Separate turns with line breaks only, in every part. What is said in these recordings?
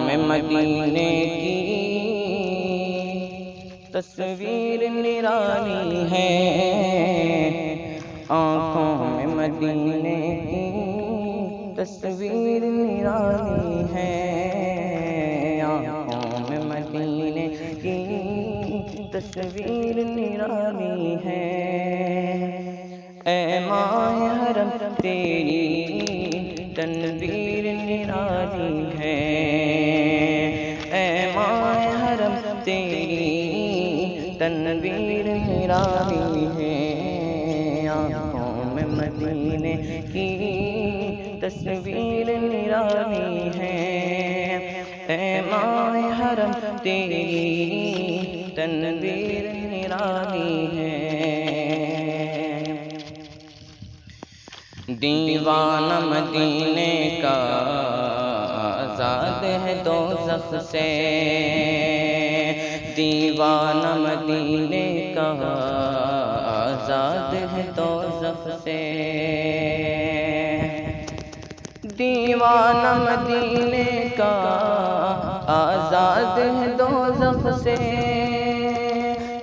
میں مدینے کی تصویر نرالی ہے، آنکھوں میں مدینے کی تصویر نرالی ہے، آنکھوں میں مدینے کی تصویر نرالی ہے۔ اے ماہ حرم تیری تنویر نرالی ہے، اے ماہ حرم تیری تنویر نرالی ہے، آنکھوں میں مدینے کی تصویر نرالی ہے، اے ماہ حرم تیری تنویر نرالی ہے۔ دیوانہ مدینے کا آزاد ہے دوزخ سے، دیوانہ مدینے کا آزاد ہے دوزخ سے، دیوانہ مدینے کا آزاد ہے دوزخ سے،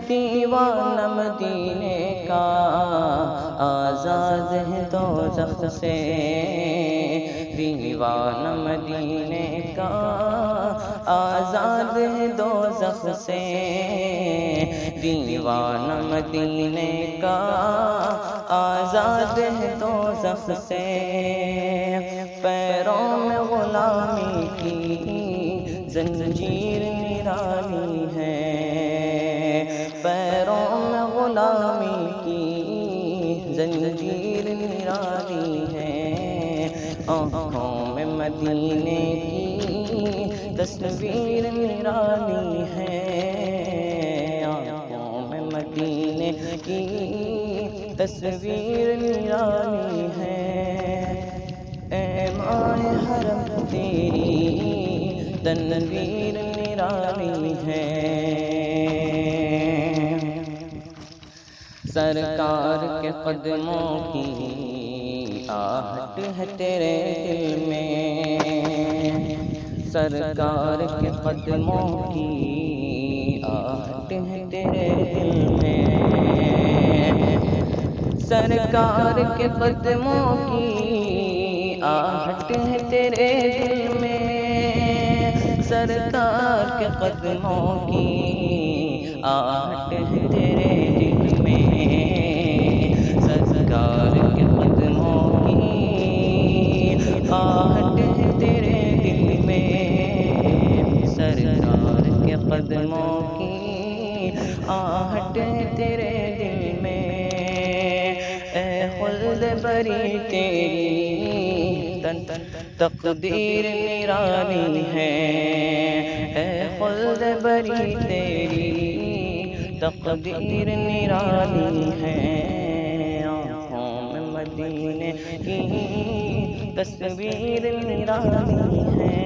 دیوانہ مدینے کا آزاد ہے دوزخ سے، دیوانہ مدینے کا آزاد ہے دوزخ سے، دیوانہ مدینے کا آزاد ہے دوزخ سے، پیروں میں غلامی کی زنجیر نرالی ہے، پیروں میں غلامی کی زنجیر نرالی ہے، آنکھوں میں مدینے کی تصویر نرالی ہے، آنکھوں میں مدینے کی تصویر نرالی ہے، اے ماہ حرم تیری تنویر نرالی ہے۔ سرکار کے قدموں کی آہٹ ہے تیرے دل میں، سرکار کے قدموں کی آہٹ ہے تیرے دل میں، سرکار کے قدموں کی آہٹ ہے تیرے دل میں، سرکار کے قدموں کی آہٹ ہے تیرے دل میں، سرکار کے قدموں کی آہٹ ہے تیرے دل میں، سرکار کے قدموں کی آہٹ ہے تیرے دل میں، اے خلد بری تیری تقدیر نرالی ہے، اے خلد بری تیری تقدیر نرالی ہے، آنکھوں میں مدینے کی تصویر نرالی ہے،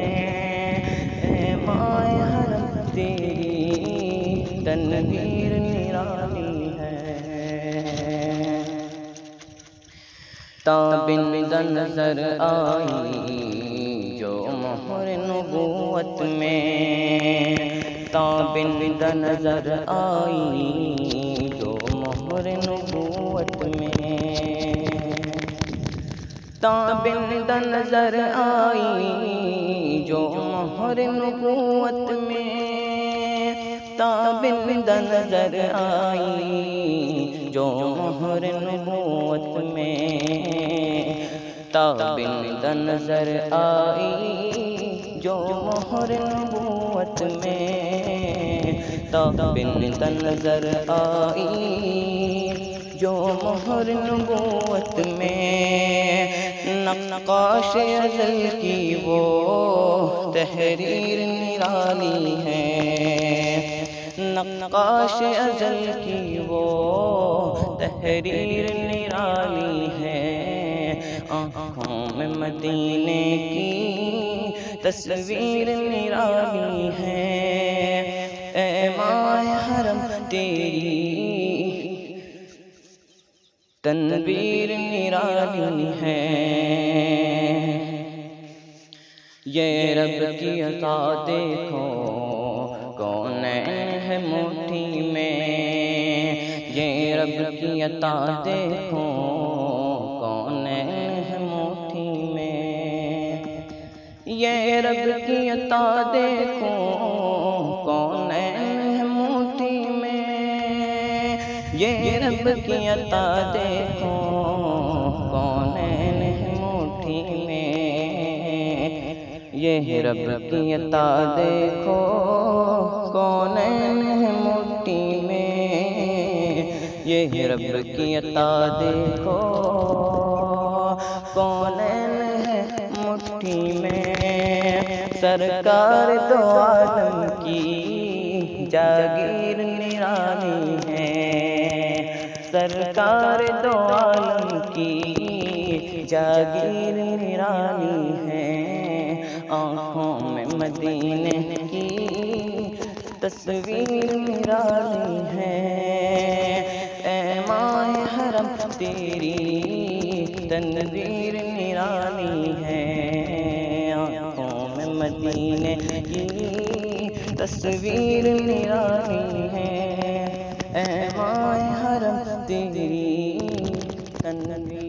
اے ماہ حرم تیری تنویر نرالی ہے۔ تابند نظر آئی جو مہر نبوت میں، تابند نظر آئی جو مہر نبوت میں، تابند نظر آئی جو مہر نبوت میں، تابند نظر آئی جو مہر نبوت میں، تابند نظر آئی جو مہر نبوت میں، تابند نظر آئی جو مہر نبوت میں، نقاش ازل کی وہ تحریر نرالی ہے، نقاش ازل کی وہ تحریر نرالی ہے، آنکھوں میں مدینے کی تصویر نرالی ہے، اے ماہ حرم تیری تنویر نرالی ہے، یہ رب کی عطا دیکھو کونین ہے مٹھی میں، یہ رب کی عطا دیکھو کونین ہے مٹھی میں، یہ رب کی عطا دیکھو کونین ہے مٹھی میں، یہ رب کی عطا دیکھو کونین ہے مٹھی میں، یہ رب کی عطا دیکھو کونین ہے مٹھی میں، یہ رب کی عطا دیکھو کونین ہے مٹھی میں، سرکار دو عالم کی جاگیر نرالی ہے، سرکار دو عالم کی جاگیر نرالی ہے، آنکھوں میں مدینے کی تصویر نرالی ہے، اے ماہ حرم تیری تنویر نرالی ہے، آنکھوں میں مدینے کی تصویر نرالی ہے، اے ماہ حرم تیری تنویر